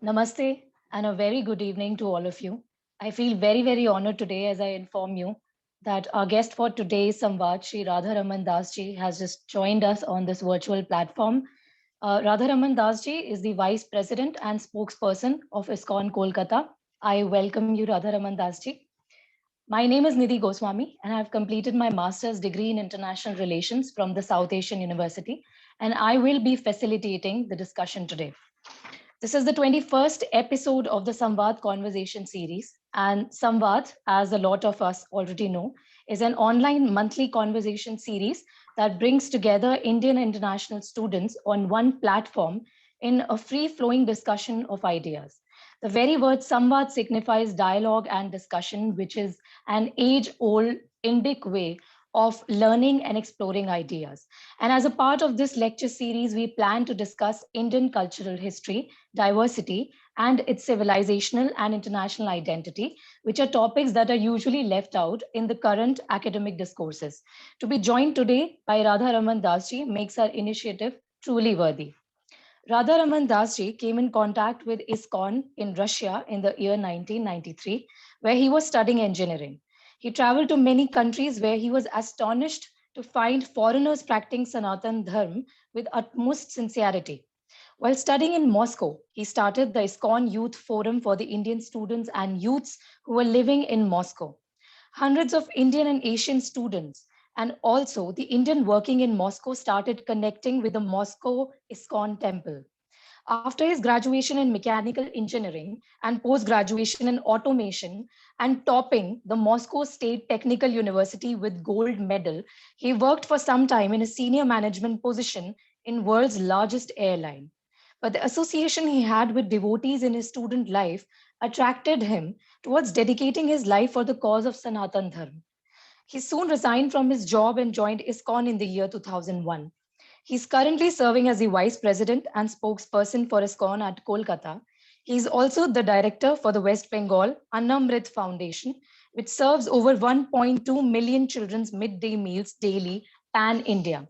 Namaste and a very good evening to all of you. I feel very, very honored today as I inform you that our guest for today's Samvad, Shri Radharaman Das ji, has just joined us on this virtual platform. Radharaman Das ji is the Vice President and spokesperson of ISKCON Kolkata. I welcome you, Radharaman Das ji. My name is Nidhi Goswami, and I have completed my master's degree in international relations from the South Asian University, and I will be facilitating the discussion today. This is the 21st episode of the Samvad Conversation series. And Samvad, as a lot of us already know, is an online monthly conversation series that brings together Indian and international students on one platform in a free flowing discussion of ideas. The very word Samvad signifies dialogue and discussion, which is an age old Indic way of learning and exploring ideas. And as a part of this lecture series, we plan to discuss Indian cultural history, diversity, and its civilizational and international identity, which are topics that are usually left out in the current academic discourses. To be joined today by Radha Raman Dasji makes our initiative truly worthy. Radha Raman Dasji came in contact with ISKCON in Russia in the year 1993, where he was studying engineering. He traveled to many countries where he was astonished to find foreigners practicing Sanatan Dharma with utmost sincerity. While studying in Moscow, he started the ISKCON Youth Forum for the Indian students and youths who were living in Moscow. Hundreds of Indian and Asian students and also the Indian working in Moscow started connecting with the Moscow ISKCON temple. After his graduation in mechanical engineering and post graduation in automation and topping the Moscow State Technical University with gold medal, he worked for some time in a senior management position in world's largest airline. But the association he had with devotees in his student life attracted him towards dedicating his life for the cause of Sanatan Dharma. He soon resigned from his job and joined ISKCON in the year 2001. He's currently serving as the vice president and spokesperson for ISKCON at Kolkata. He's also the director for the West Bengal Annamrit Foundation, which serves over 1.2 million children's midday meals daily pan India.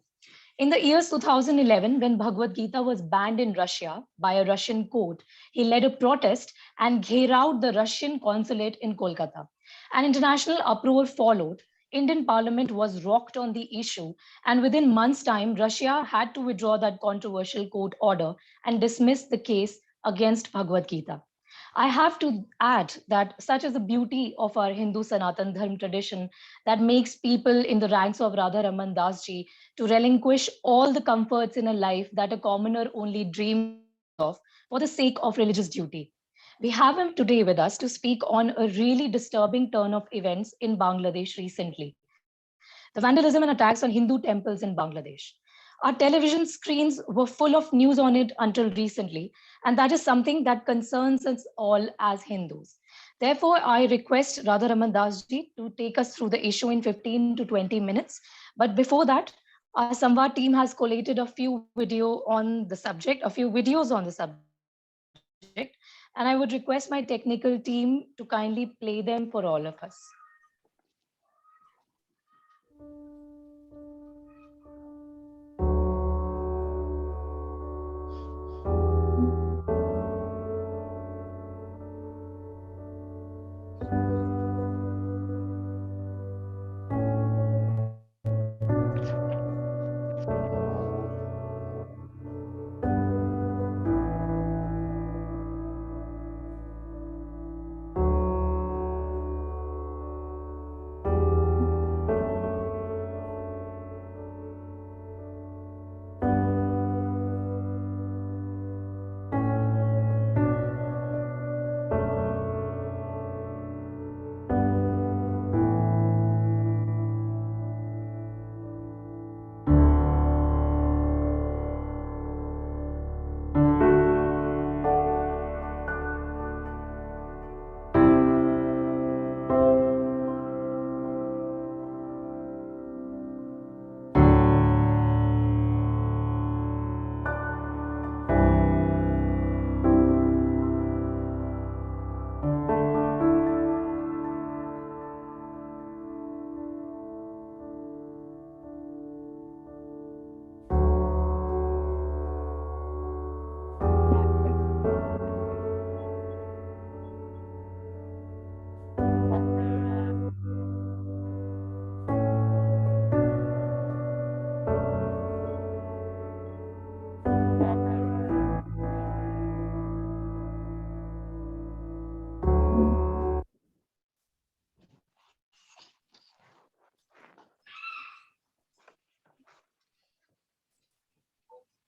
In the years 2011, when Bhagavad Gita was banned in Russia by a Russian court, he led a protest and gherawed the Russian consulate in Kolkata. An international uproar followed. Indian parliament was rocked on the issue, and within months' time, Russia had to withdraw that controversial court order and dismiss the case against Bhagavad Gita. I have to add that such is the beauty of our Hindu Sanatan Dharma tradition that makes people in the ranks of Radha Raman Das ji to relinquish all the comforts in a life that a commoner only dreams of for the sake of religious duty. We have him today with us to speak on a really disturbing turn of events in Bangladesh recently, the vandalism and attacks on Hindu temples in Bangladesh. Our television screens were full of news on it until recently, and that is something that concerns us all as Hindus. Therefore, I request Radha Raman Das ji to take us through the issue in 15 to 20 minutes. But before that, our Samvad team has collated a few videos on the subject, and I would request my technical team to kindly play them for all of us.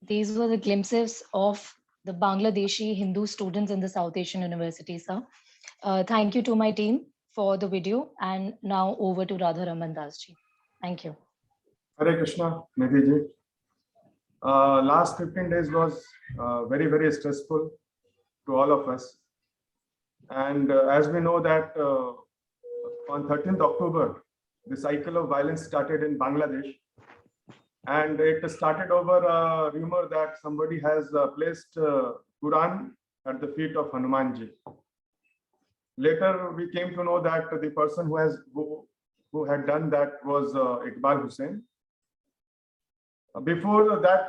These were the glimpses of the Bangladeshi Hindu students in the South Asian University, sir. Thank you to my team for the video. And now over to Radha Raman Das ji. Thank you. Hare Krishna, Nidhi ji. Last 15 days was very, very stressful to all of us. And as we know that on 13th October, the cycle of violence started in Bangladesh. And it started over a rumor that somebody has placed Quran at the feet of Hanumanji. Later, we came to know that the person who had done that was Iqbal Hussain. Before that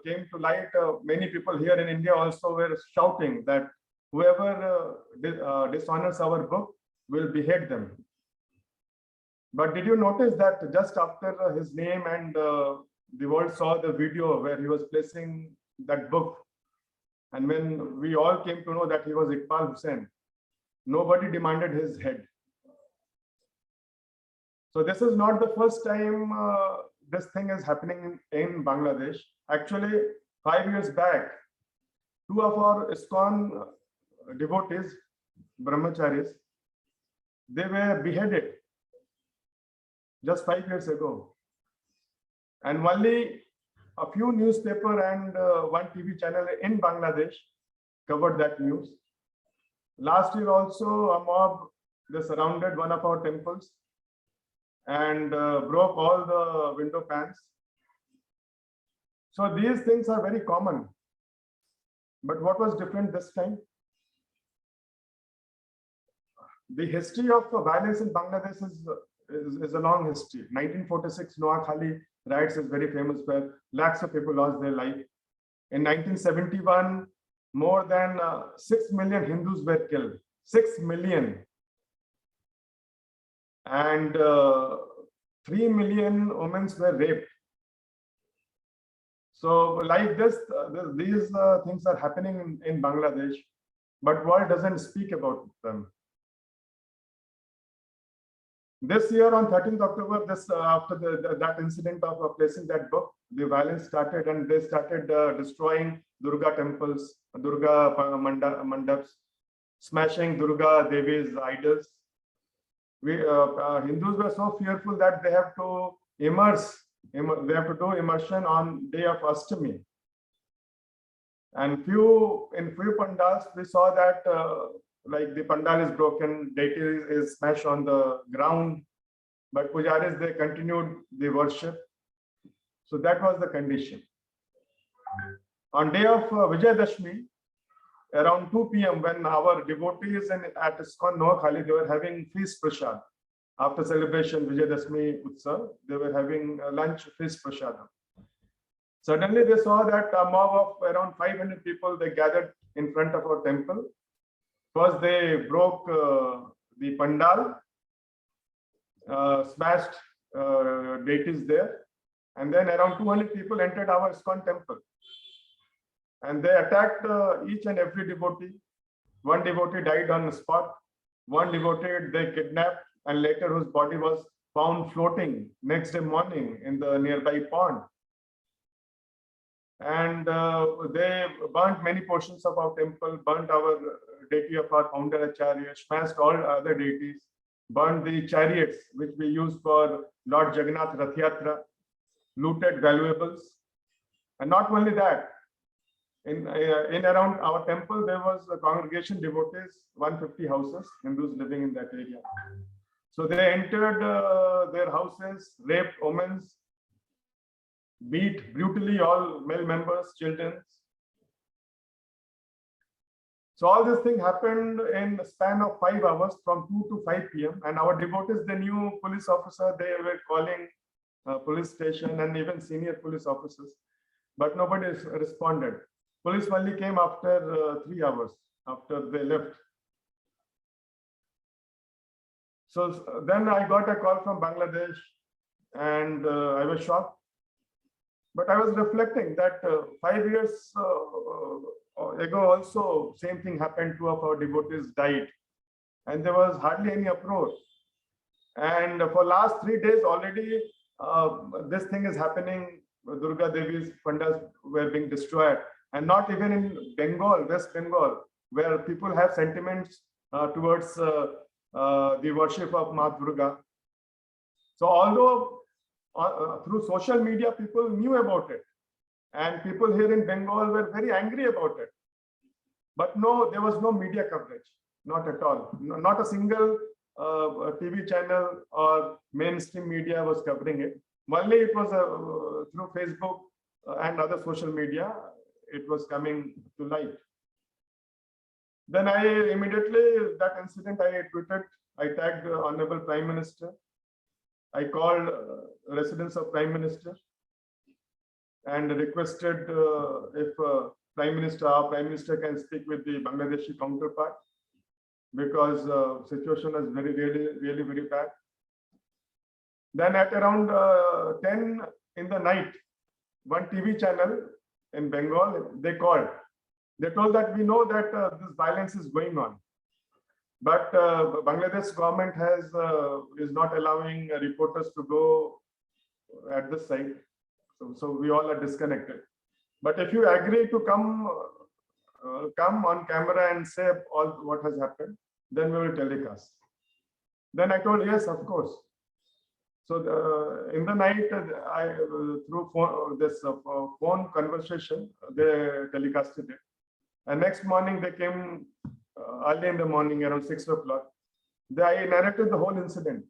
came to light, many people here in India also were shouting that whoever dishonors our book will behead them. But did you notice that just after his name and the world saw the video where he was placing that book, and when we all came to know that he was Iqbal Hussain, nobody demanded his head. So this is not the first time this thing is happening in Bangladesh. Actually, 5 years back, two of our ISKCON devotees, brahmacharis, they were beheaded just 5 years ago. And only a few newspaper and one TV channel in Bangladesh covered that news. Last year also, a mob, they surrounded one of our temples and broke all the window panes. So these things are very common. But what was different this time? The history of violence in Bangladesh is a long history. 1946 Noakhali riots is very famous, where lakhs of people lost their life. In 1971, more than 6 million Hindus were killed. 6 million. And 3 million women were raped. So like this, these things are happening in Bangladesh, but world doesn't speak about them. This year on 13th October, after that incident of placing that book, the violence started, and they started destroying Durga temples, Durga mandaps, smashing Durga Devi's idols. Hindus were so fearful that they have to do immersion on day of Ashtami. And in few pandals, we saw that like the pandal is broken, deity is smashed on the ground, but pujaris, they continued the worship. So that was the condition. On day of Vijayadashmi, around 2 p.m., when our devotees at ISKCON Noakhali, they were having feast prasad. After celebration Vijayadashmi Utsav, they were having lunch feast prasad. Suddenly they saw that a mob of around 500 people, they gathered in front of our temple. First they broke the pandal, smashed deities there, and then around 200 people entered our ISKCON temple. And they attacked each and every devotee. One devotee died on the spot. One devotee they kidnapped, and later whose body was found floating next day morning in the nearby pond. And they burnt many portions of our temple, burnt our deity of our founder Acharya, smashed all other deities, burnt the chariots which we use for Lord Jagannath Rath Yatra, looted valuables. And not only that, in around our temple, there was a congregation devotees, 150 houses, Hindus living in that area. So they entered their houses, raped women, beat brutally all male members, children. So all this thing happened in the span of 5 hours from 2 to 5 p.m. And our devotees, the new police officer, they were calling police station and even senior police officers, but nobody responded. Police only came after 3 hours after they left. So then I got a call from Bangladesh, and I was shocked. But I was reflecting that 5 years ago also same thing happened. 2 of our devotees died, and there was hardly any uproar. And for last 3 days already, this thing is happening Durga Devi's pandals were being destroyed, and not even in Bengal, West Bengal, where people have sentiments towards the worship of Ma Durga. So although through social media people knew about it, and people here in Bengal were very angry about it, but no, there was no media coverage, not at all. Not a single TV channel or mainstream media was covering it. Only it was through Facebook and other social media, it was coming to light. Then I immediately, that incident I tweeted, I tagged Honorable Prime Minister. I called residence of Prime Minister and requested if Prime Minister can speak with the Bangladeshi counterpart, because situation is really very bad. Then at around 10 in the night, one TV channel in Bengal, they called. They told that we know that this violence is going on, but Bangladesh government is not allowing reporters to go at the site. So we all are disconnected. But if you agree to come on camera and say all what has happened, then we will telecast. Then I told, yes, of course. So in the night, through phone conversation, they telecasted it. And next morning, they came early in the morning, around 6 o'clock. I narrated the whole incident.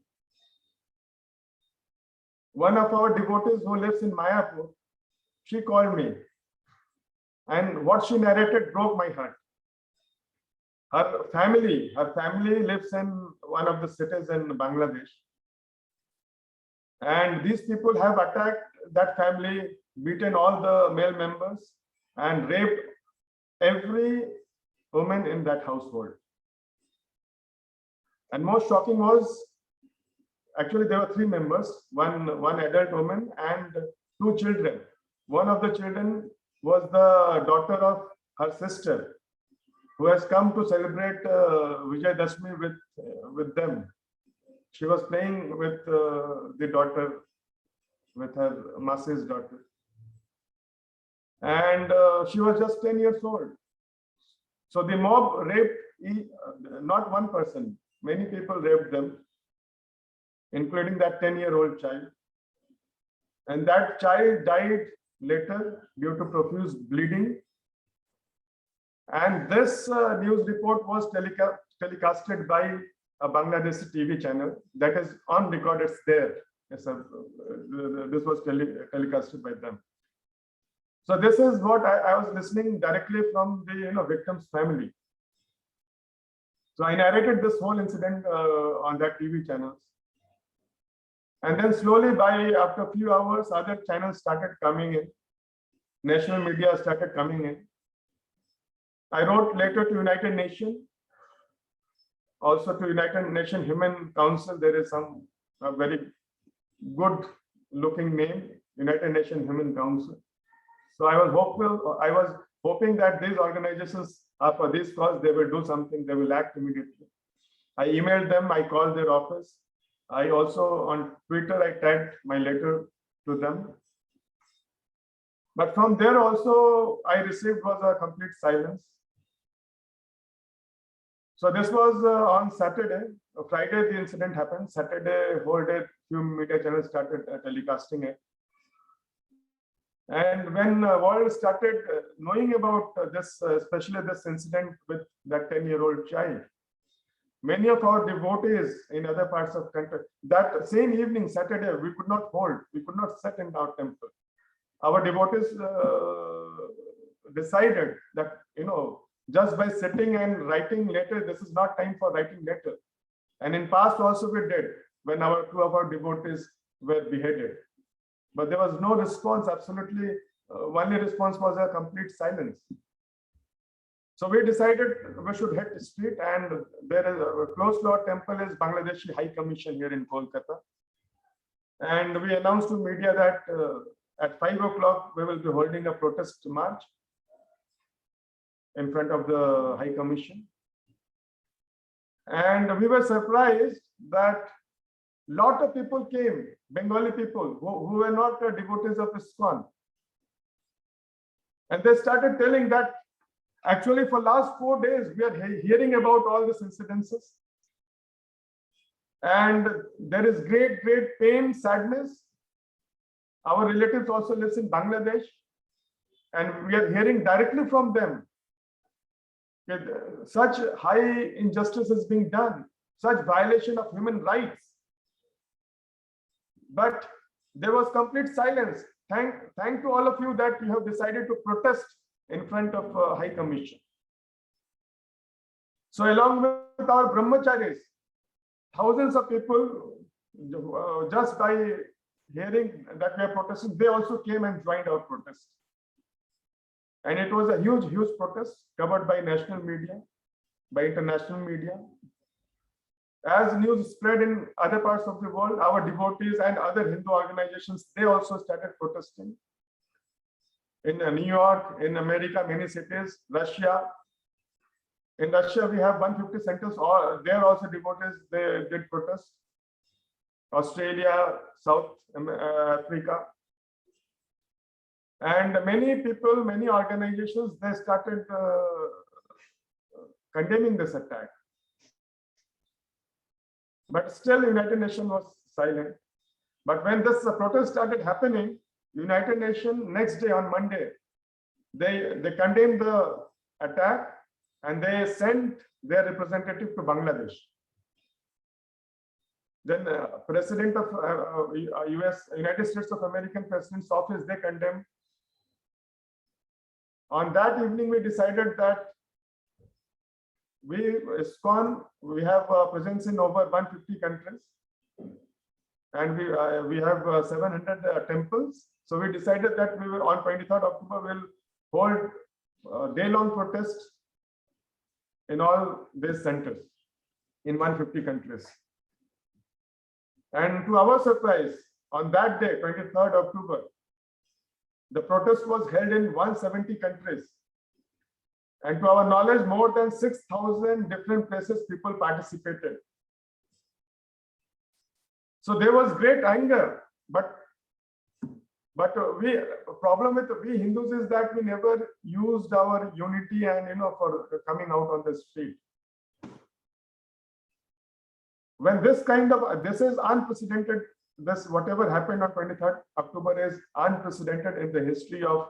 One of our devotees who lives in Mayapur, she called me. And what she narrated broke my heart. Her family lives in one of the cities in Bangladesh. And these people have attacked that family, beaten all the male members, and raped every woman in that household. And most shocking was, actually there were 3 members, one adult woman and 2 children. One of the children was the daughter of her sister, who has come to celebrate Vijayadashmi with them. She was playing with the daughter, with her Masi's daughter. And she was just 10 years old. So the mob raped not one person, many people raped them, including that 10-year-old child. And that child died later due to profuse bleeding. And this news report was telecasted by a Bangladeshi TV channel that is on record. It's there. This was telecasted by them. So this is what I was listening directly from the victim's family. So I narrated this whole incident on that TV channels. And then slowly, after a few hours, other channels started coming in. National media started coming in. I wrote later to United Nations, also to United Nations Human Council. There is a very good looking name, United Nations Human Council. So I was hoping that these organizations, for this cause, they will do something, they will act immediately. I emailed them, I called their office. I also, on Twitter, I tagged my letter to them. But from there also, I received was a complete silence. So this was on Saturday. Friday, the incident happened. Saturday, whole day, few media channels started telecasting it. And when world started knowing about this, especially this incident with that 10-year-old child, many of our devotees in other parts of country, that same evening, Saturday, we could not sit in our temple. Our devotees decided that, just by sitting and writing letter, this is not time for writing letter. And in past also we did, when 2 of our devotees were beheaded. But there was no response, absolutely. Only response was a complete silence. So we decided we should hit the street, and there is close to our temple is Bangladeshi High Commission here in Kolkata. And we announced to media that at 5 o'clock we will be holding a protest march in front of the High Commission. And we were surprised that Lot of people came, Bengali people who were not devotees of ISKCON. And they started telling that actually for last 4 days, we are hearing about all these incidences. And there is great, great pain, sadness. Our relatives also live in Bangladesh. And we are hearing directly from them that such high injustice is being done, such violation of human rights. But there was complete silence. Thank to all of you that you have decided to protest in front of High Commission. So along with our brahmacharis, thousands of people, just by hearing that we are protesting, they also came and joined our protest. And it was a huge, huge protest covered by national media, by international media. As news spread in other parts of the world, our devotees and other Hindu organizations, they also started protesting. In New York, in America, many cities, Russia. In Russia, we have 150 centers. There also devotees, they did protest. Australia, South Africa. And many people, many organizations, they started condemning this attack. But still, United Nations was silent. But when this protest started happening, United Nations next day on Monday, they condemned the attack and they sent their representative to Bangladesh. Then President of United States of American President's office, they condemned. On that evening, we decided that ISKCON, we have a presence in over 150 countries, and we have 700 temples. So we decided that we will, on 23rd October, will hold a day-long protest in all these centers in 150 countries. And to our surprise, on that day, 23rd October, the protest was held in 170 countries. And to our knowledge, more than 6,000 different places people participated. So there was great anger, but problem with we Hindus is that we never used our unity and for coming out on the street. When this is unprecedented, this whatever happened on 23rd October is unprecedented in the history of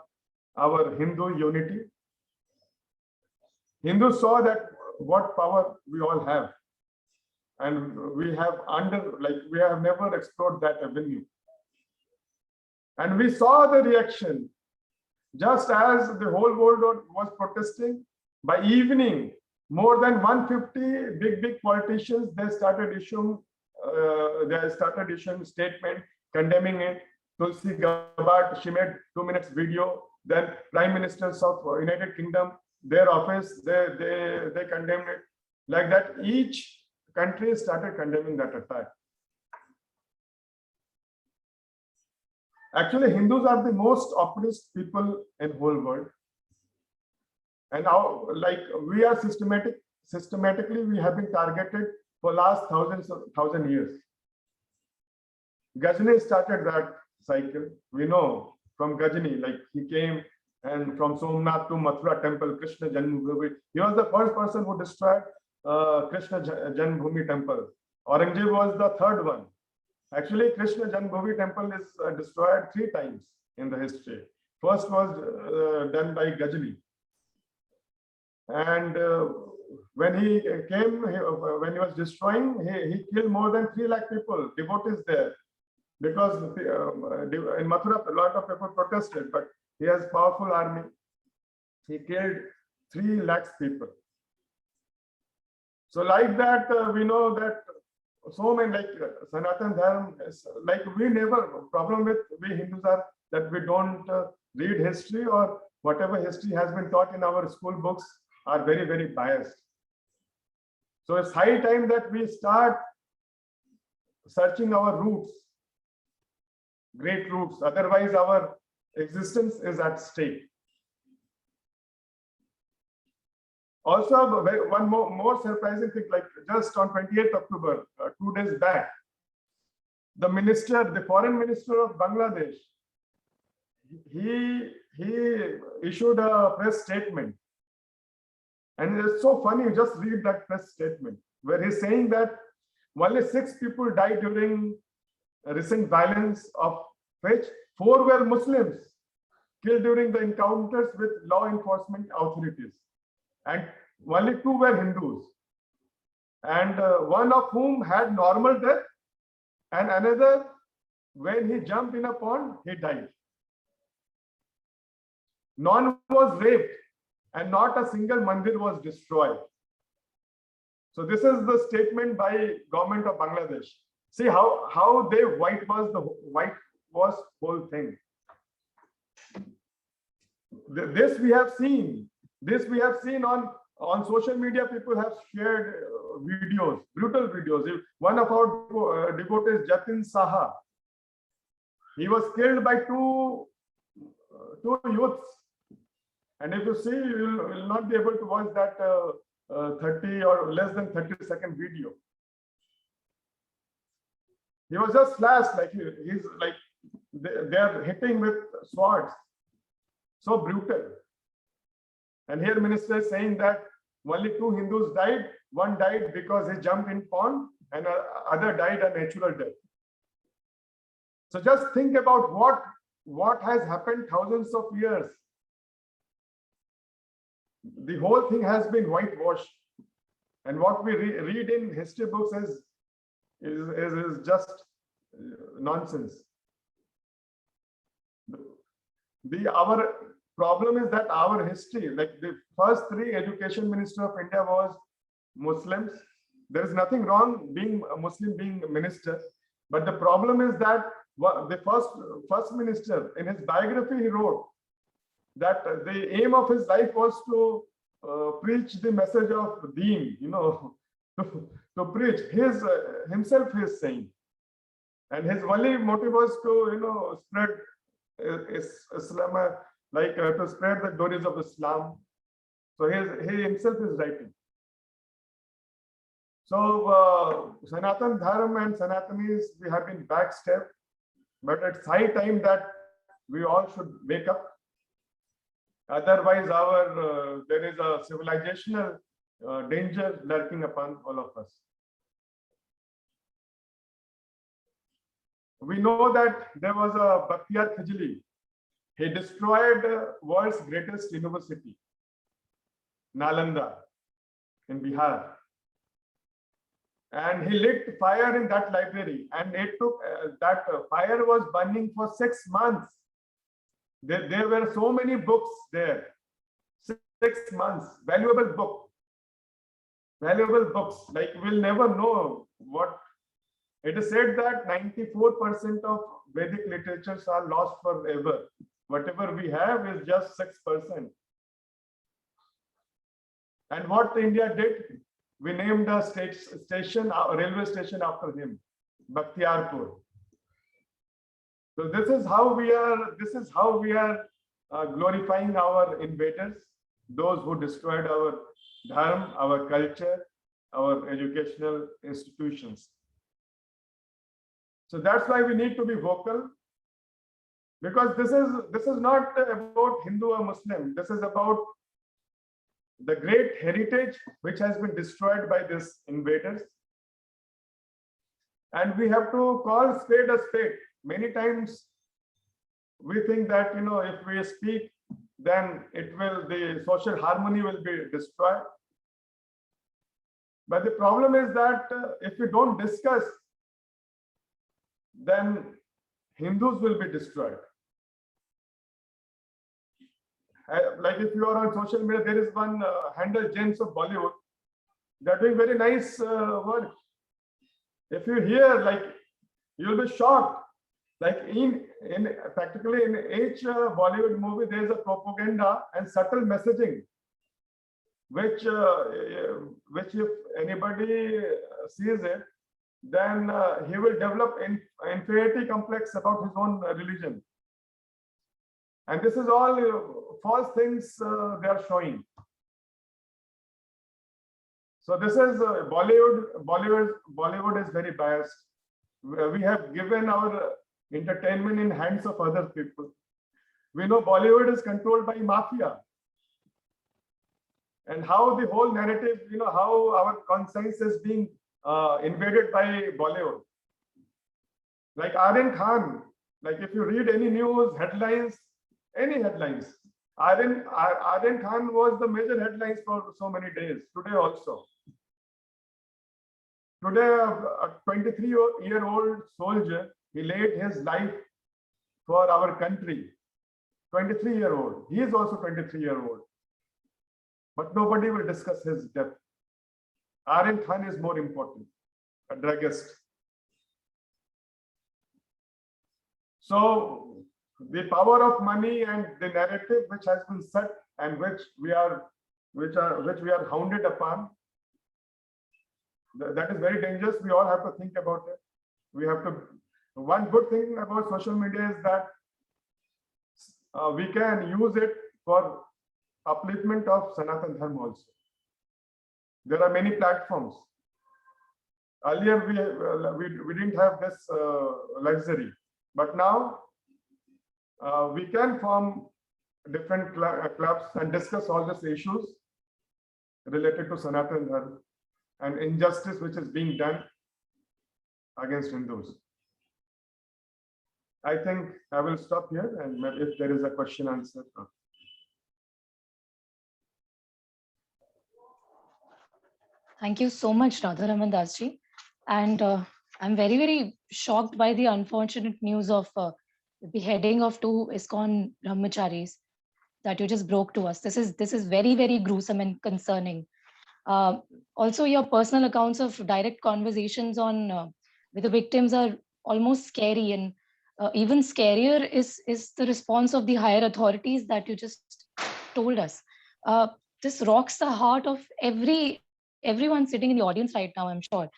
our Hindu unity. Hindus saw that what power we all have, and we have never explored that avenue. And we saw the reaction. Just as the whole world was protesting, by evening, more than 150 big politicians, they started issuing statement condemning it. Tulsi Gabbard, she made 2 minutes video. Then prime ministers of United Kingdom, their office, they condemned it. Like that, each country started condemning that attack. Actually, Hindus are the most oppressed people in whole world. And now, like we are systematically, we have been targeted for last thousand years. Gajani started that cycle. We know from Gajani, like he came and from Somnath to Mathura temple, Krishna Janmabhoomi. He was the first person who destroyed Krishna Janmabhoomi temple. Aurangzeb was the third one. Actually, Krishna Janmabhoomi temple is destroyed 3 times in the history. First was done by Gajani. And when he came, when he was destroying, he killed more than 3 lakh people, devotees there. Because in Mathura, a lot of people protested, but he has powerful army. He killed 3 lakhs people. So like that, we know that so many, like Sanatan Dharma, like we never, problem with we Hindus are that we don't read history, or whatever history has been taught in our school books are very, very biased. So it's high time that we start searching our roots, great roots. Otherwise, our existence is at stake. Also, one more surprising thing, like just on 28th October, 2 days back, the minister, the foreign minister of Bangladesh, he issued a press statement. And it's so funny, you just read that press statement where he's saying that only 6 people died during recent violence of which 4 were Muslims killed during the encounters with law enforcement authorities. And only 2 were Hindus. And one of whom had normal death, and another, when he jumped in a pond, he died. None was raped, and not a single mandir was destroyed. So this is the statement by government of Bangladesh. See how they whitewash whole thing. This we have seen. This we have seen on social media. People have shared videos, brutal videos. One of our devotees, Jatin Saha, he was killed by two youths. And if you see, you will not be able to watch that 30 or less than 30-second video. He was just slashed, like he's like they are hitting with swords. So brutal. And here minister is saying that only 2 Hindus died. One died because he jumped in pond, and other died a natural death. So just think about what has happened thousands of years. The whole thing has been whitewashed, and what we read in history books is just nonsense. Our problem is that our history, like the first 3 education minister of India was Muslims. There is nothing wrong being a Muslim, being a minister, but the problem is that the first minister, in his biography, he wrote that the aim of his life was to preach the message of Deen, to preach himself he is saying, and his only motive was to spread Islam, like to spread the glories of Islam. So he himself is writing. So Sanatan Dharma and Sanatanis, we have been backstep, but it's high time that we all should wake up. Otherwise, there is a civilizational danger lurking upon all of us. We know that there was a Bakhtiyar Khijli. He destroyed world's greatest university, Nalanda, in Bihar. And he lit fire in that library, and it took that fire was burning for 6 months. There were so many books there. 6 months, valuable books. Like we'll never know what. It is said that 94% of Vedic literatures are lost forever. Whatever we have is just 6%. And what India did, we named a railway station after him, Bakhtiyarpur. So this is how we are glorifying our invaders, those who destroyed our dharma, our culture, our educational institutions. So that's why we need to be vocal, because this is not about Hindu or Muslim. This is about the great heritage which has been destroyed by these invaders. And we have to call spade a spade. Many times we think that, if we speak, then the social harmony will be destroyed. But the problem is that if we don't discuss, then Hindus will be destroyed. Like if you are on social media, there is one handle, James of Bollywood. They're doing very nice work. If you hear, like, you'll be shocked. Like practically in each Bollywood movie, there is a propaganda and subtle messaging, which if anybody sees it, then he will develop an inferiority complex about his own religion. And this is all false things they are showing. So this is Bollywood is very biased. We have given our entertainment in hands of other people. We know Bollywood is controlled by mafia. And how the whole narrative, how our conscience is being invaded by Bollywood. Like Aryan Khan, like if you read any news, headlines, any headlines, Aryan Khan was the major headlines for so many days, today also. Today, a 23-year-old soldier, he laid his life for our country. 23-year-old, he is also 23-year-old. But nobody will discuss his death. Aryan Khan is more important, a druggist. So the power of money and the narrative which has been set and which we are hounded upon, that is very dangerous. We all have to think about it. We have to. One good thing about social media is that we can use it for upliftment of Sanatan Dharma also. There are many platforms. Earlier we didn't have this luxury, but now we can form different clubs and discuss all these issues related to Sanatan Dharma and injustice which is being done against Hindus. I think I will stop here, and if there is a question answer. Thank you so much, Radharaman Das ji. And I'm very, very shocked by the unfortunate news of the beheading of 2 ISKCON brahmacharis that you just broke to us. This is very, very gruesome and concerning. Also, your personal accounts of direct conversations on with the victims are almost scary, and even scarier is the response of the higher authorities that you just told us. This rocks the heart of everyone sitting in the audience right now, I'm sure.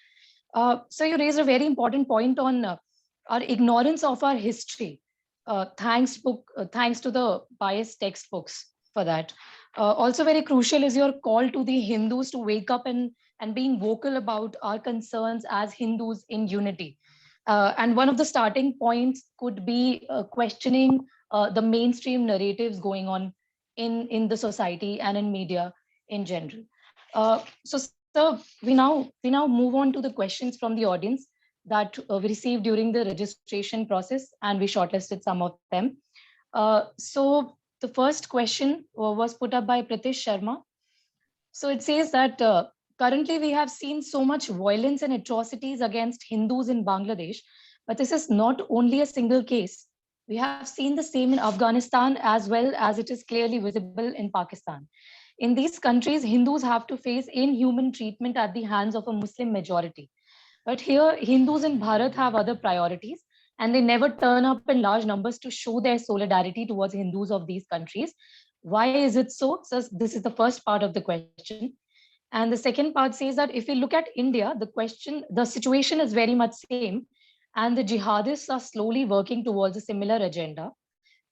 So you raised a very important point on our ignorance of our history. Thanks to the biased textbooks for that. Also very crucial is your call to the Hindus to wake up and being vocal about our concerns as Hindus in unity. And one of the starting points could be questioning the mainstream narratives going on in the society and in media in general. So we now move on to the questions from the audience that we received during the registration process, and we shortlisted some of them. So the first question was put up by Pritish Sharma. So it says that currently we have seen so much violence and atrocities against Hindus in Bangladesh, but this is not only a single case. We have seen the same in Afghanistan as well as it is clearly visible in Pakistan. In these countries, Hindus have to face inhuman treatment at the hands of a Muslim majority. But here, Hindus in Bharat have other priorities, and they never turn up in large numbers to show their solidarity towards Hindus of these countries. Why is it so? So this is the first part of the question. And the second part says that if we look at India, the situation is very much same, and the jihadists are slowly working towards a similar agenda.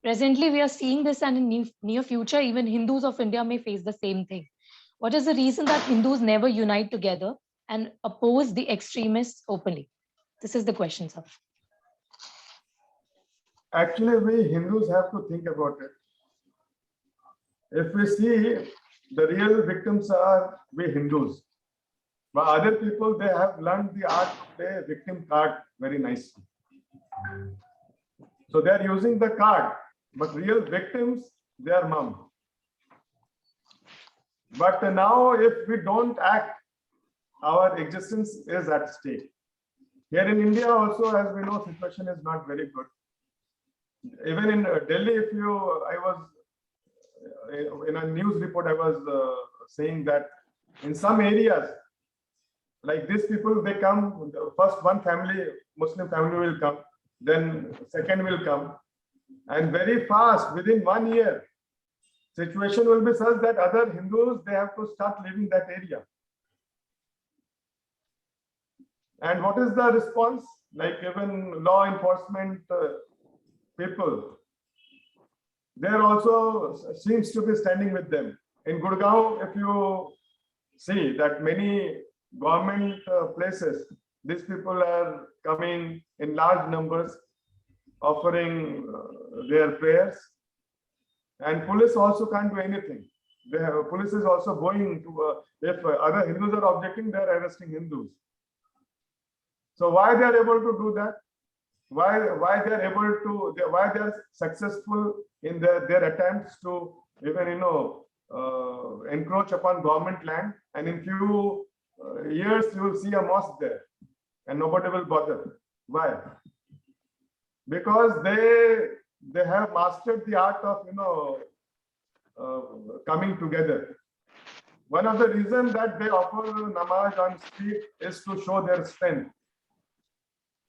Presently, we are seeing this, and in near future, even Hindus of India may face the same thing. What is the reason that Hindus never unite together and oppose the extremists openly? This is the question, sir. Actually, we Hindus have to think about it. If we see, the real victims are we Hindus. But other people, they have learned the art to play victim card very nicely. So they are using the card, but real victims, they are mum. But now, if we don't act, our existence is at stake. Here in India also, as we know, situation is not very good. Even in Delhi, I was in a news report, I was saying that in some areas, like these people, they come, first one family, Muslim family will come, then second will come, and very fast, within 1 year, situation will be such that other Hindus, they have to start leaving that area. And what is the response? Like even law enforcement people, there also seems to be standing with them. In Gurgaon, if you see that many government places, These people are coming in large numbers, offering their prayers, and police also can't do anything. Police is also going to, if other Hindus are objecting, they are arresting Hindus. So why they are able to do that? Why they are able to? Why they are successful in their attempts to even encroach upon government land, and in few years you will see a mosque there, and nobody will bother. Why? Because they have mastered the art of coming together. One of the reasons that they offer namaz on street is to show their strength.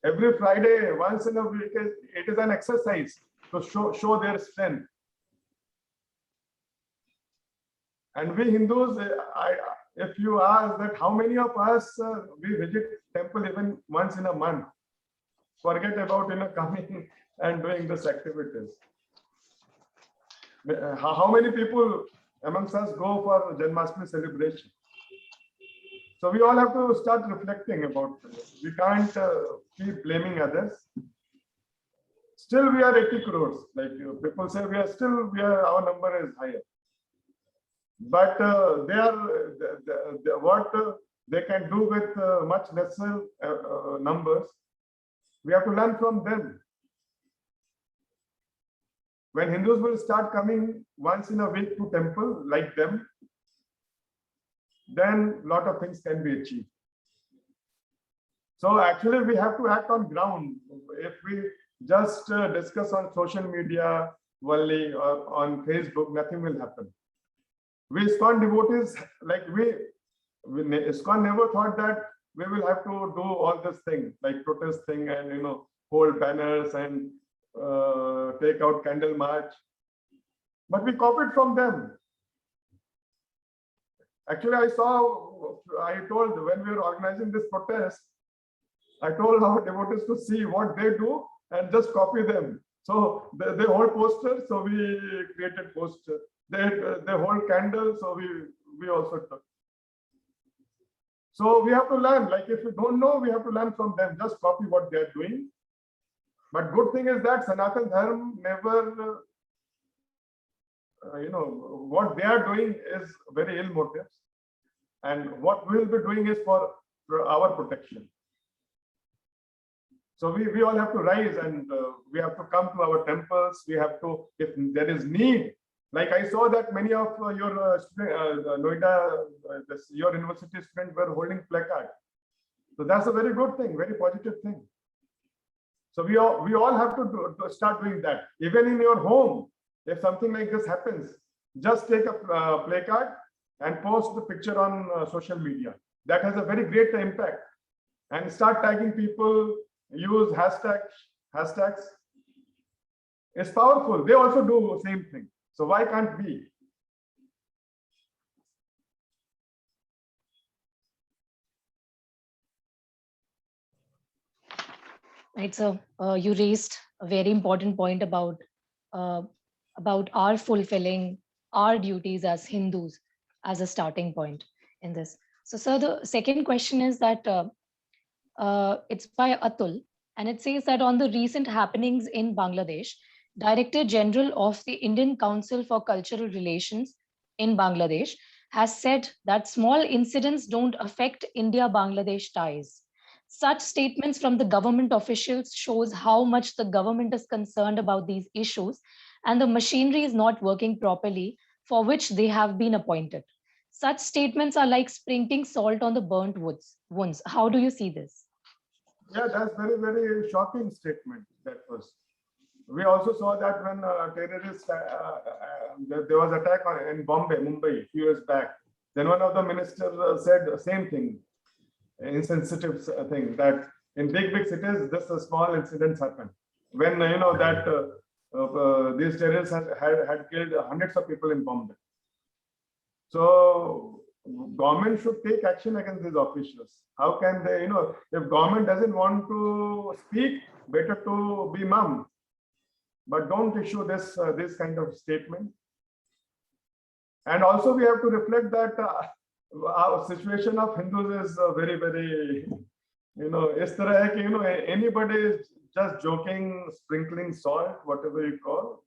Every Friday, once in a week, it is an exercise to show their strength. And we Hindus, if you ask that how many of us we visit temple even once in a month, forget about coming and doing this activities. How many people amongst us go for Janmashtami celebration? So we all have to start reflecting about this. We can't keep blaming others. Still, we are 80 crores. Like people say, our number is higher. But what they can do with much lesser numbers, we have to learn from them. When Hindus will start coming once in a week to temple like them, then a lot of things can be achieved. So actually we have to act on ground. If we just discuss on social media only or on Facebook, nothing will happen. We ISKCON devotees, ISKCON never thought that we will have to do all this thing, like protest thing and hold banners and take out candle march. But we copied from them. Actually, I told when we were organizing this protest, I told our devotees to see what they do and just copy them. So they hold posters, so we created posters. They hold candles, so we also took. So we have to learn. Like if we don't know, we have to learn from them. Just copy what they are doing. But good thing is that Sanatan Dharma never, what they are doing is very ill motives. And what we will be doing is for our protection. So we all have to rise, and we have to come to our temples. We have to, if there is need, like I saw that many of your Noida, your university students were holding placards. So that's a very good thing, very positive thing. So we all have to start doing that. Even in your home, if something like this happens, just take a placard and post the picture on social media. That has a very great impact. And start tagging people, use hashtags. It's powerful. They also do the same thing. So why can't we? Right, so you raised a very important point about our fulfilling our duties as Hindus as a starting point in this. So, sir, the second question is that it's by Atul, and it says that on the recent happenings in Bangladesh, Director General of the Indian Council for Cultural Relations in Bangladesh has said that small incidents don't affect India-Bangladesh ties. Such statements from the government officials shows how much the government is concerned about these issues, and the machinery is not working properly for which they have been appointed. Such statements are like sprinkling salt on the burnt wounds. How do you see this? Yeah, that's very, very shocking statement. That was. We also saw that when terrorists, there was attack in Mumbai, a few years back. Then one of the ministers said the same thing, insensitive thing, that in big cities, this small incidents happen. When that these terrorists had killed hundreds of people in Bombay. So government should take action against these officials. How can they, if government doesn't want to speak, better to be mum. But don't issue this kind of statement. And also we have to reflect that our situation of Hindus is very, very इस तरह है कि anybody is just joking, sprinkling salt, whatever you call.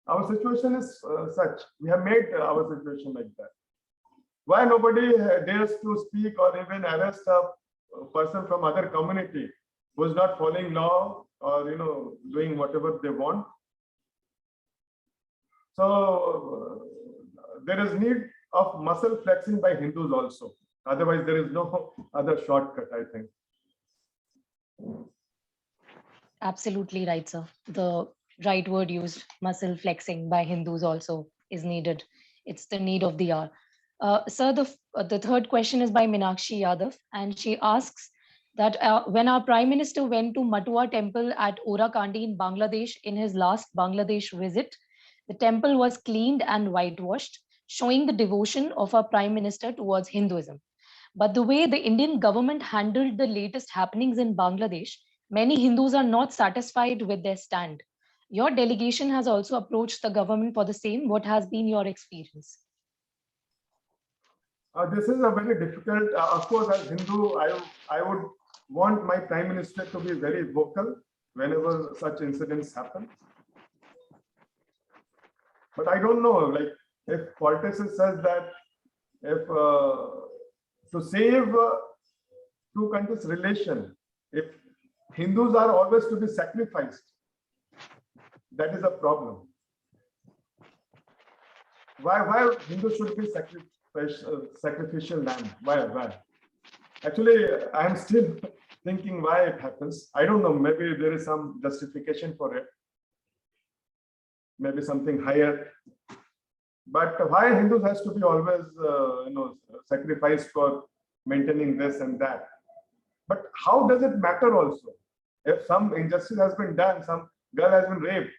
Our situation is such. We have made our situation like that. Why nobody dares to speak or even arrest a person from other community who is not following law or doing whatever they want? So there is need of muscle flexing by Hindus also. Otherwise, there is no other shortcut, I think. Absolutely right, sir. The right word used, muscle flexing by Hindus also is needed. It's the need of the hour. Sir, the third question is by Minakshi Yadav, and she asks that when our Prime Minister went to Matua Temple at Orakandi in Bangladesh in his last Bangladesh visit, the temple was cleaned and whitewashed, showing the devotion of our Prime Minister towards Hinduism. But the way the Indian government handled the latest happenings in Bangladesh, many Hindus are not satisfied with their stand. Your delegation has also approached the government for the same. What has been your experience? This is a very difficult, of course, as Hindu, I would want my Prime Minister to be very vocal whenever such incidents happen. But I don't know, like if politics says that if to save two countries' relation, if Hindus are always to be sacrificed, that is a problem. Why Hindus should be sacrificial lamb? Why? Actually, I am still thinking why it happens. I don't know. Maybe there is some justification for it. Maybe something higher. But why Hindus has to be always, sacrificed for maintaining this and that? But how does it matter also? If some injustice has been done, some girl has been raped.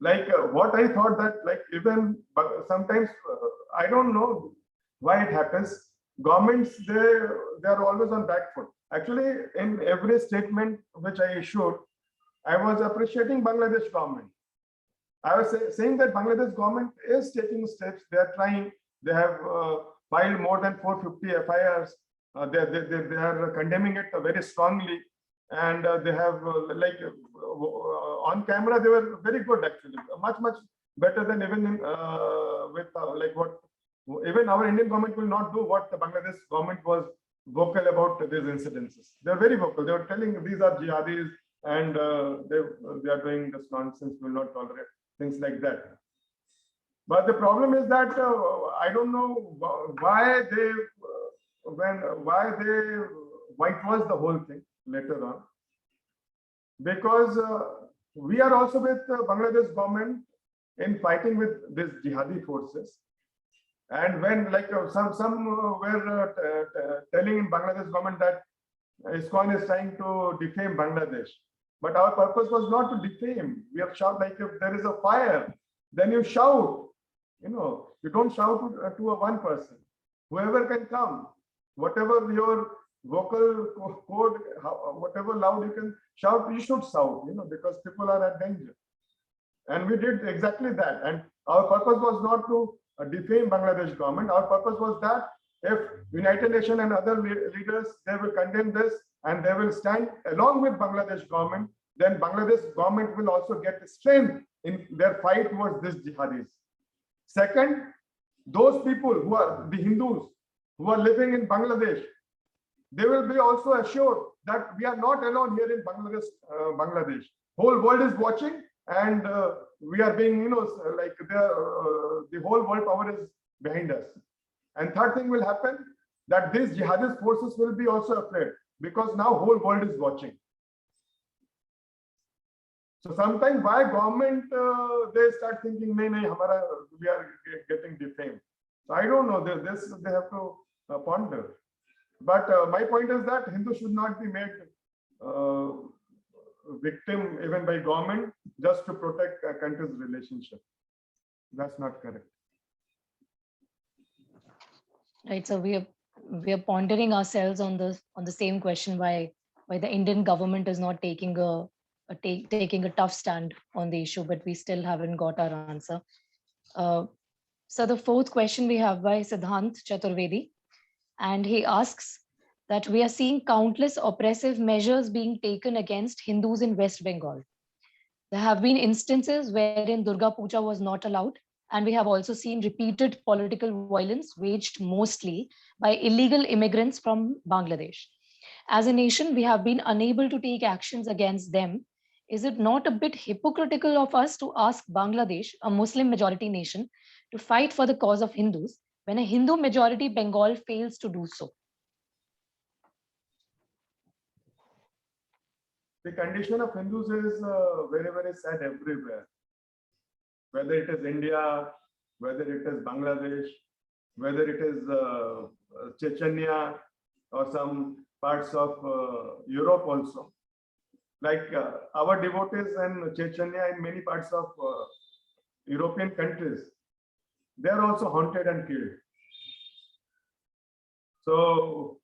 Like what I thought that even sometimes I don't know why it happens. Governments they are always on back foot. Actually, in every statement which I issued, I was appreciating Bangladesh government. I was saying that Bangladesh government is taking steps. They are trying. They have filed more than 450 FIRs. They are condemning it very strongly, and they have on camera they were very good actually, much better than even with what even our Indian government will not do what the Bangladesh government was vocal about these incidences. They're very vocal. They were telling these are jihadis and they are doing this nonsense. Will not tolerate things like that. But the problem is that I don't know why they whitewash the whole thing later on, because we are also with Bangladesh government in fighting with these jihadi forces. And when some were telling in Bangladesh government that ISKCON is trying to defame Bangladesh, but our purpose was not to defame. We have shout, like if there is a fire, then you shout. You don't shout to a one person. Whoever can come, whatever your vocal code, whatever loud you can shout, you should shout. Because people are at danger. And we did exactly that. And our purpose was not to defame Bangladesh government. Our purpose was that if United Nations and other leaders, they will condemn this and they will stand along with Bangladesh government, then Bangladesh government will also get strength in their fight towards these jihadis. Second, those people who are the Hindus who are living in Bangladesh, they will be also assured that we are not alone here in Bangladesh. Whole world is watching, and we are being, the whole world power is behind us. And third thing will happen, that these jihadist forces will be also afraid, because now whole world is watching. So sometimes why government they start thinking, we are getting defamed. So I don't know. This they have to ponder. But my point is that Hindu should not be made victim even by government just to protect a country's relationship. That's not correct. Right. So we are pondering ourselves on the same question, why the Indian government is not taking a tough stand on the issue, but we still haven't got our answer. So the fourth question we have by Siddhant Chaturvedi, and he asks that we are seeing countless oppressive measures being taken against Hindus in West Bengal. There have been instances wherein Durga Puja was not allowed, and we have also seen repeated political violence waged mostly by illegal immigrants from Bangladesh. As a nation, we have been unable to take actions against them. Is it not a bit hypocritical of us to ask Bangladesh, a Muslim majority nation, to fight for the cause of Hindus when a Hindu majority Bengal fails to do so? The condition of Hindus is very, very sad everywhere. Whether it is India, whether it is Bangladesh, whether it is Chechnya or some parts of Europe also. Like our devotees in Chechnya and many parts of European countries, they are also haunted and killed. So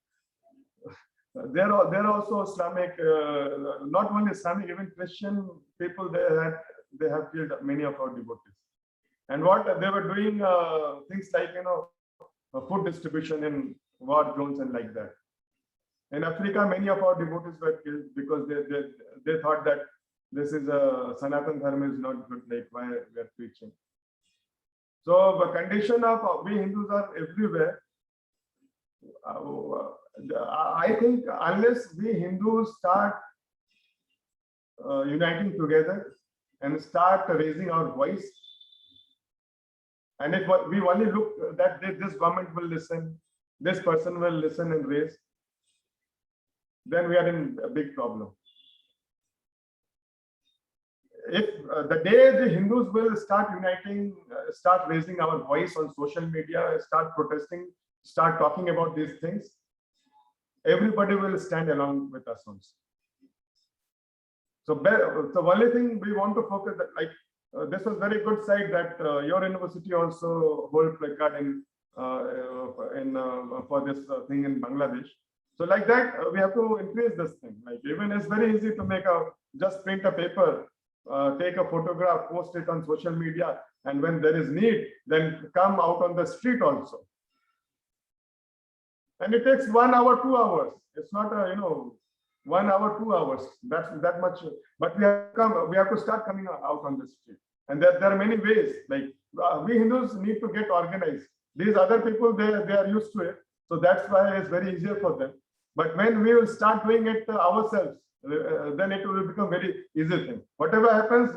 there are also Islamic, not only Islamic, even Christian people, they have killed many of our devotees. And what they were doing, things like, food distribution in war zones and like that. In Africa, many of our devotees were killed because they thought that this is a Sanatan Dharma is not good, like why we are preaching. So the condition of we Hindus are everywhere. I think unless we Hindus start uniting together and start raising our voice, and if we only look that this government will listen, this person will listen and raise, then we are in a big problem. If the day the Hindus will start uniting, start raising our voice on social media, start protesting, start talking about these things, everybody will stand along with us also. So the only thing we want to focus that, like this was very good side that your university also hold placard in for this thing in Bangladesh. So like that, we have to increase this thing. Like even it's very easy to make just print a paper, take a photograph, post it on social media, and when there is need, then come out on the street also. And it takes 1 hour, 2 hours. It's not a 1 hour, 2 hours. That's that much. But we have to start coming out on the street. And there are many ways. Like we Hindus need to get organized. These other people, they are used to it. So that's why it's very easier for them. But when we will start doing it ourselves, then it will become very easy thing. Whatever happens,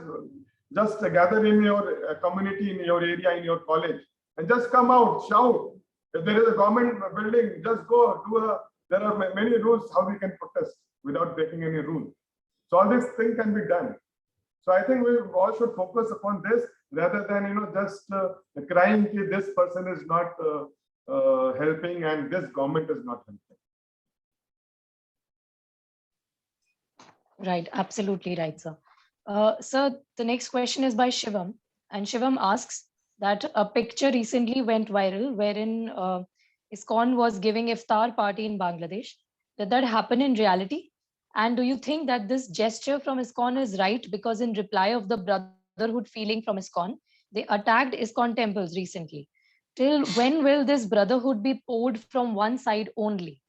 just gather in your community, in your area, in your college, and just come out, shout. If there is a government building, just go do there are many rules how we can protest without breaking any rule. So all this thing can be done. So I think we all should focus upon this rather than just crying that this person is not helping and this government is not helping. Right, absolutely right, sir. Sir, the next question is by Shivam, and Shivam asks that a picture recently went viral wherein ISKCON was giving iftar party in Bangladesh. Did that happen in reality? And do you think that this gesture from ISKCON is right? Because in reply of the brotherhood feeling from ISKCON, they attacked ISKCON temples recently. Till when will this brotherhood be poured from one side only?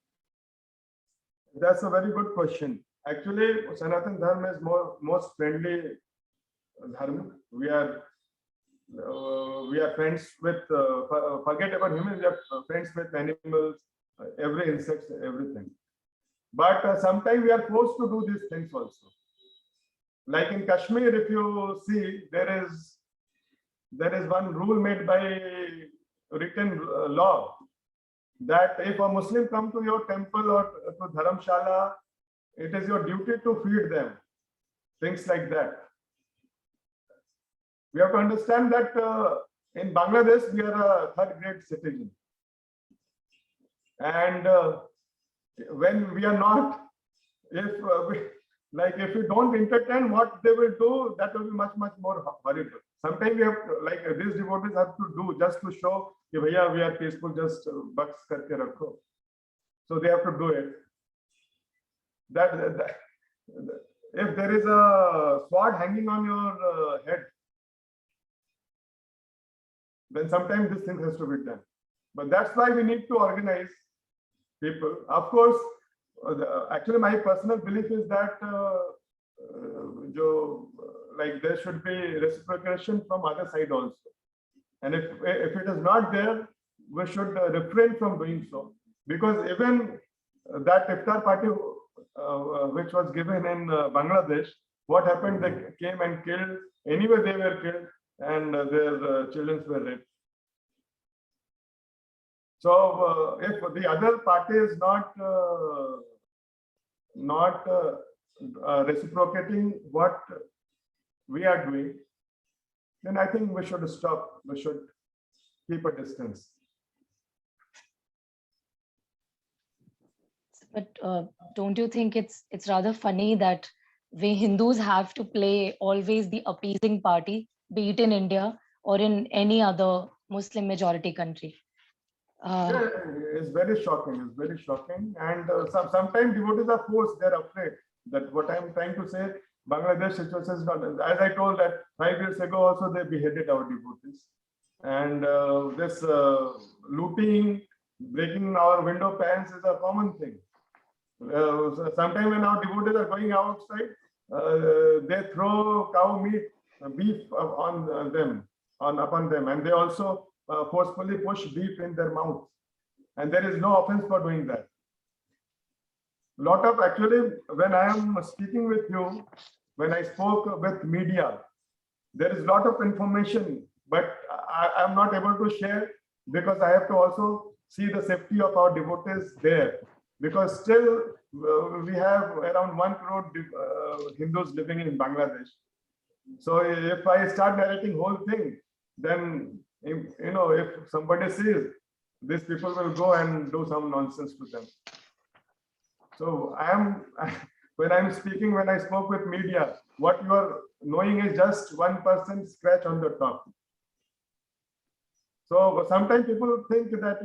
That's a very good question. Actually, Sanatan Dharma is most friendly dharma. We are friends with forget about humans. We are friends with animals, every insects, everything. But sometimes we are forced to do these things also. Like in Kashmir, if you see, there is one rule made by written law that if a Muslim come to your temple or to Dharamshala, it is your duty to feed them. Things like that. We have to understand that in Bangladesh, we are a third-grade citizen. And when we are not, if we don't entertain what they will do, that will be much, much more horrible. Sometimes we have to, these devotees have to do just to show that we are peaceful, just bucks karke rakho. So they have to do it. That if there is a sword hanging on your head, then sometimes this thing has to be done. But that's why we need to organize. people. Of course, actually my personal belief is that like there should be reciprocation from other side also. And if it is not there, we should refrain from doing so. Because even that iftar party which was given in Bangladesh, what happened? They came and killed. Anyway, they were killed, and their children were raped. So if the other party is not reciprocating what we are doing, then I think we should stop. We should keep a distance. But don't you think it's rather funny that we Hindus have to play always the appeasing party, be it in India or in any other Muslim majority country? Yeah, it's very shocking. It's very shocking. And sometimes devotees are forced. They're afraid. That what I'm trying to say. Bangladesh situation is not. As I told that 5 years ago, also they beheaded our devotees. And this looting, breaking our window panes is a common thing. Sometimes when our devotees are going outside, they throw cow meat, beef on them, upon them, and they also forcefully push beef in their mouth. And there is no offense for doing that. Lot of actually, when I am speaking with you, when I spoke with media, there is a lot of information, but I am not able to share because I have to also see the safety of our devotees there. Because still we have around 1 crore Hindus living in Bangladesh. So if I start narrating whole thing, then if somebody sees, these people will go and do some nonsense to them. So when I'm speaking, when I spoke with media, what you are knowing is just 1% scratch on the top. So sometimes people think that,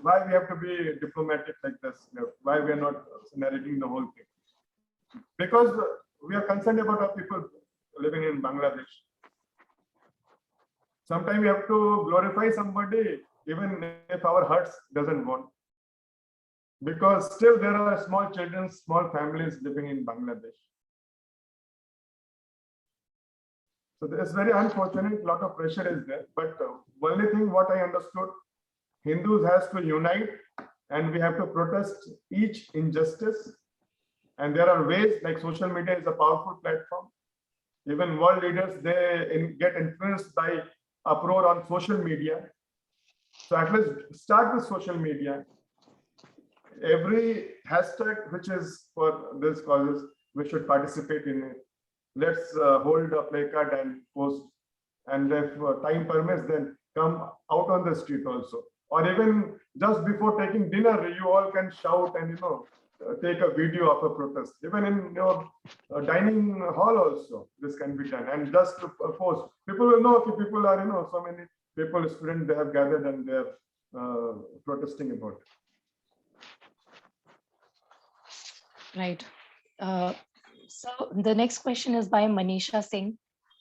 why we have to be diplomatic like this, why we are not narrating the whole thing. Because we are concerned about our people living in Bangladesh. Sometimes we have to glorify somebody, even if our hearts doesn't want. Because still there are small children, small families living in Bangladesh. So it's very unfortunate, a lot of pressure is there. But only thing what I understood, Hindus has to unite and we have to protest each injustice. And there are ways, like social media is a powerful platform. Even world leaders, they get influenced by uproar on social media. So at least start with social media. Every hashtag which is for this causes, we should participate in it. Let's hold a placard and post. And if time permits, then come out on the street also. Or even just before taking dinner, you all can shout and take a video of a protest. Even in your dining hall also, this can be done. And just to post, people will know if people are, so many people, students, they have gathered and they're protesting about it. Right. So the next question is by Manisha Singh,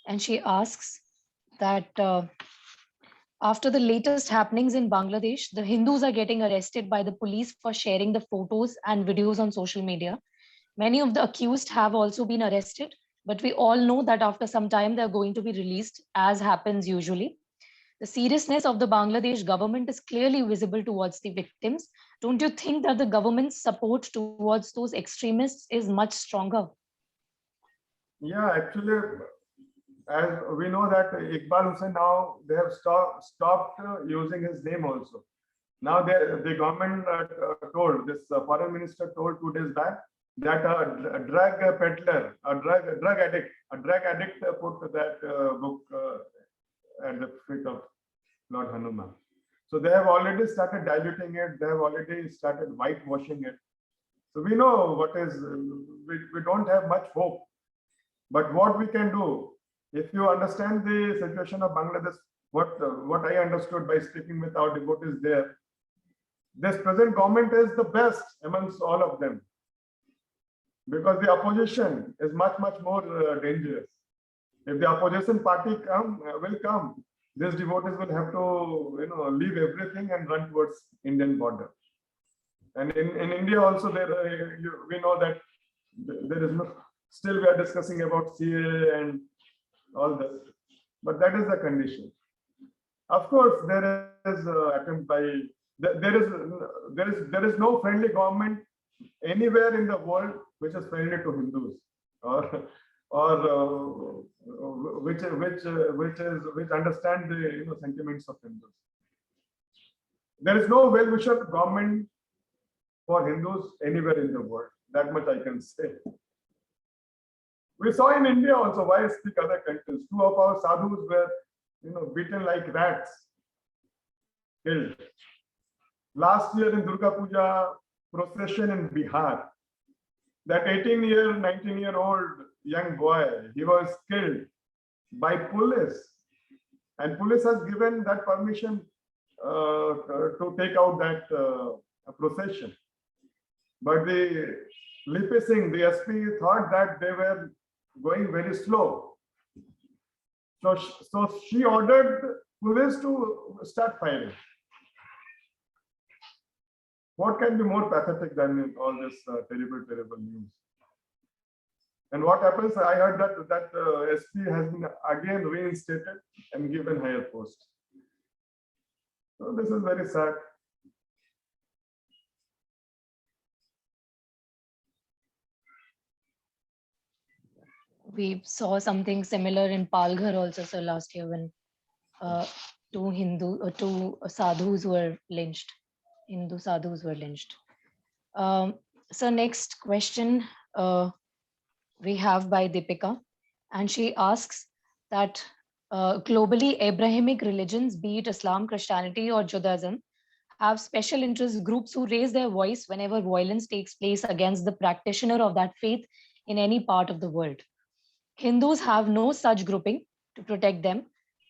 and she asks that after the latest happenings in Bangladesh, the Hindus are getting arrested by the police for sharing the photos and videos on social media. Many of the accused have also been arrested, but we all know that after some time they're going to be released, as happens usually. The seriousness of the Bangladesh government is clearly visible towards the victims. Don't you think that the government's support towards those extremists is much stronger? Yeah, actually, as we know that Iqbal Hussain, now they have stopped using his name also. Now the government told, this foreign minister told 2 days back that a drug peddler, a drug addict put that book at the feet of Lord Hanuman. So they have already started diluting it. They have already started whitewashing it. So we know what is, we don't have much hope. But what we can do, if you understand the situation of Bangladesh, what I understood by speaking with our devotees there, this present government is the best amongst all of them. Because the opposition is much more dangerous. If the opposition party will come, these devotees will have to leave everything and run towards Indian border. And in India also, we know that there is no, still we are discussing about CA and all this, but that is the condition. Of course, there is attempt by, there is no friendly government anywhere in the world which is friendly to Hindus, or which understand the sentiments of Hindus. There is no well-wisher government for Hindus anywhere in the world. That much I can say. We saw in India also. Why speak other countries? Two of our sadhus were, beaten like rats, killed. Last year in Durga Puja procession in Bihar, that 19-year-old young boy, he was killed by police, and police has given that permission to take out that procession. But the Lipi Singh, the SP, thought that they were going very slow. So she ordered police to start firing. What can be more pathetic than all this terrible news? And what happens? I heard that SP has been again reinstated and given higher post. So this is very sad. We saw something similar in Palghar also, so last year when two sadhus were lynched. Hindu sadhus were lynched. So next question we have by Deepika, and she asks that globally Abrahamic religions, be it Islam, Christianity or Judaism, have special interest groups who raise their voice whenever violence takes place against the practitioner of that faith in any part of the world. Hindus have no such grouping to protect them.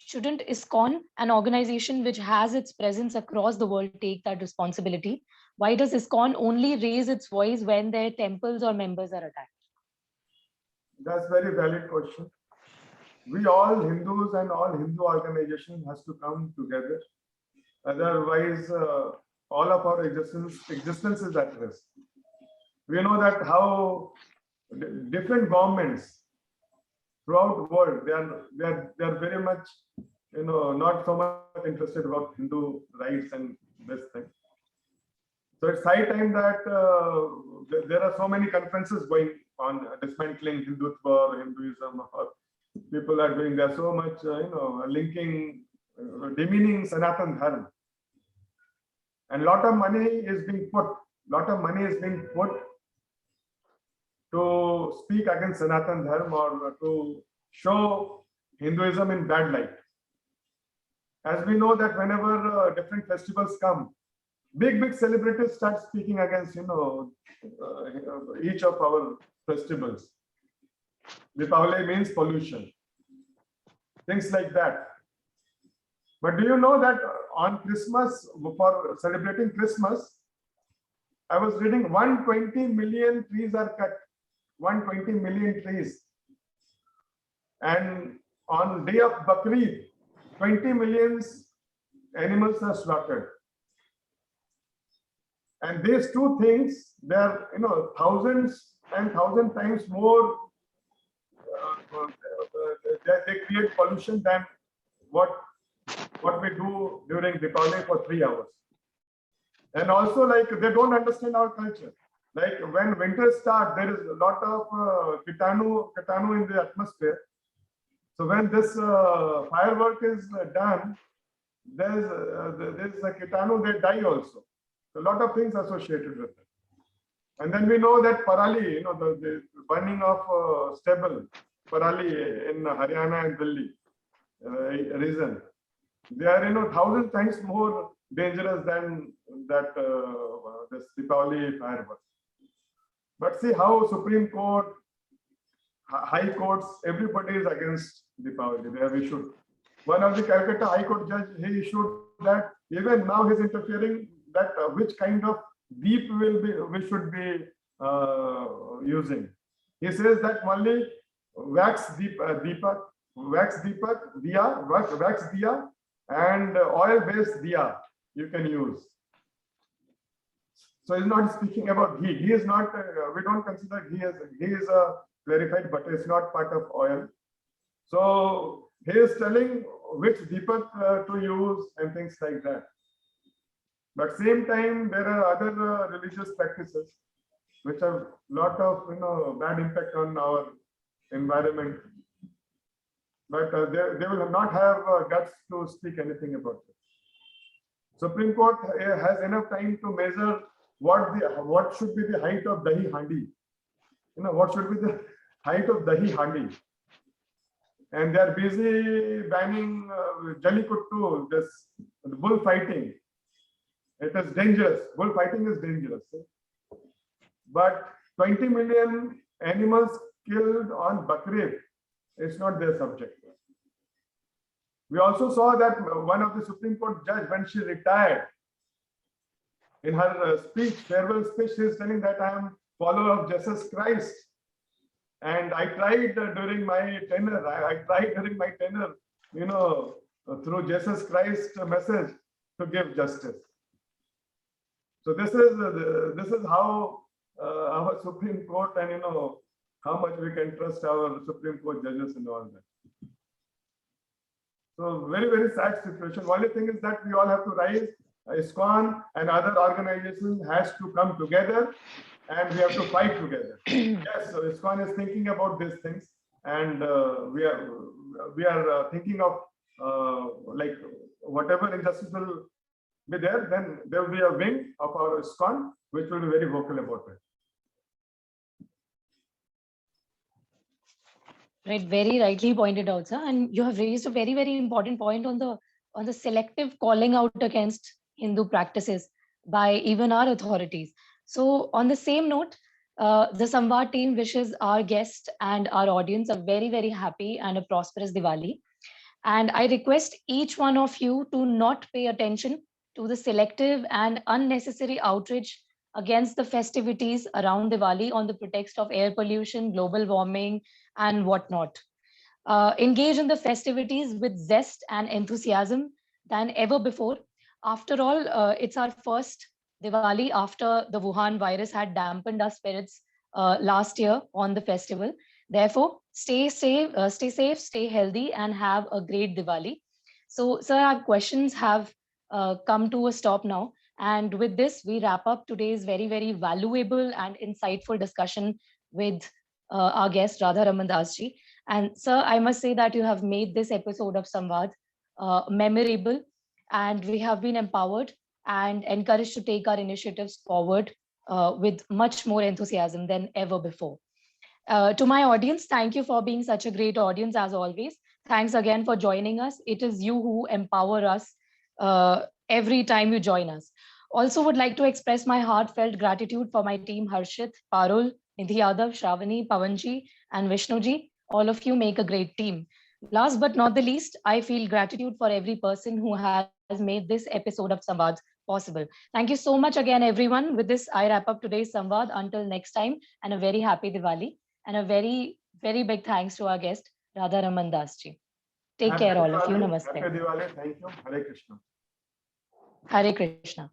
Shouldn't ISKCON, an organization which has its presence across the world, take that responsibility? Why does ISKCON only raise its voice when their temples or members are attacked? That's a very valid question. We all Hindus and all Hindu organizations has to come together. Otherwise, all of our existence is at risk. We know that how different governments throughout the world, they are very much, not so much interested about Hindu rights and this thing. So it's high time that there are so many conferences going on dismantling Hindutva or Hinduism, or people are doing there so much, linking, demeaning Sanatan Dharma. And lot of money is being put to speak against Sanatan Dharma or to show Hinduism in bad light. As we know that whenever different festivals come, big celebrities start speaking against, each of our festivals. Deepavali means pollution, things like that. But do you know that on Christmas, for celebrating Christmas, I was reading 120 million trees are cut. 120 million trees. And on day of Bakrid, 20 million animals are slaughtered. And these two things, they are, thousands and thousand times more, they create pollution than what we do during Diwali for 3 hours. And also, like, they don't understand our culture. Like when winter starts, there is a lot of Kitanu in the atmosphere. So when this firework is done, there's a Kitanu, they die also. So a lot of things associated with it. And then we know that Parali, the burning of stubble, Parali in Haryana and Delhi region, they are 1,000 times more dangerous than that this Deepavali fireworks. But see how Supreme Court, High Courts, everybody is against Deepavali. They have issued. One of the Calcutta High Court judge, he issued that even now he's interfering that which kind of deep we should be using. He says that only wax diya, and oil-based diya you can use. So he's not speaking about ghee. Ghee is not, we don't consider ghee is a clarified butter. It's not part of oil. So he is telling which Deepak to use and things like that. But same time, there are other religious practices which have lot of bad impact on our environment. But they will not have guts to speak anything about it. Supreme Court has enough time to measure what should be the height of dahi handi. What should be the height of dahi handi. And they are busy banning Jallikuttu, this bullfighting. It is dangerous. Bullfighting is dangerous. But 20 million animals killed on Bakrid is not their subject. We also saw that one of the Supreme Court judge, when she retired, in her speech, farewell speech, she is telling that I am follower of Jesus Christ. And I tried during my tenure, through Jesus Christ message to give justice. So this is how our Supreme Court, and how much we can trust our Supreme Court judges and all that. So very, very sad situation. Only thing is that we all have to rise. ISKCON and other organizations has to come together, and we have to fight together. Yes, so ISKCON is thinking about these things, and we are thinking of like whatever injustice will be there, then there will be a wing of our ISKCON which will be very vocal about it. Right, very rightly pointed out, sir. And you have raised a very, very important point on the selective calling out against Hindu practices by even our authorities. So on the same note, the Samvad team wishes our guest and our audience a very, very happy and a prosperous Diwali. And I request each one of you to not pay attention to the selective and unnecessary outrage against the festivities around Diwali on the pretext of air pollution, global warming, and whatnot. Engage in the festivities with zest and enthusiasm than ever before. After all, it's our first Diwali after the Wuhan virus had dampened our spirits last year on the festival. Therefore, stay safe, stay healthy, and have a great Diwali. So, sir, our questions have come to a stop now. And with this, we wrap up today's very, very valuable and insightful discussion with our guest, Radha Raman Das ji. And sir, I must say that you have made this episode of Samvad memorable, and we have been empowered and encouraged to take our initiatives forward with much more enthusiasm than ever before. To my audience, thank you for being such a great audience as always. Thanks again for joining us. It is you who empower us every time you join us. Also would like to express my heartfelt gratitude for my team, Harshit, Parul, Nidhi Yadav, Shravani, Pavanji, and Vishnuji. All of you make a great team. Last but not the least, I feel gratitude for every person who has made this episode of Samvad possible. Thank you so much again, everyone. With this, I wrap up today's Samvad. Until next time, and a very happy Diwali. And a very, very big thanks to our guest, Radha Raman Das ji. Take care, all of you. Namaste. Happy Diwali. Thank you. Hare Krishna. Hare Krishna.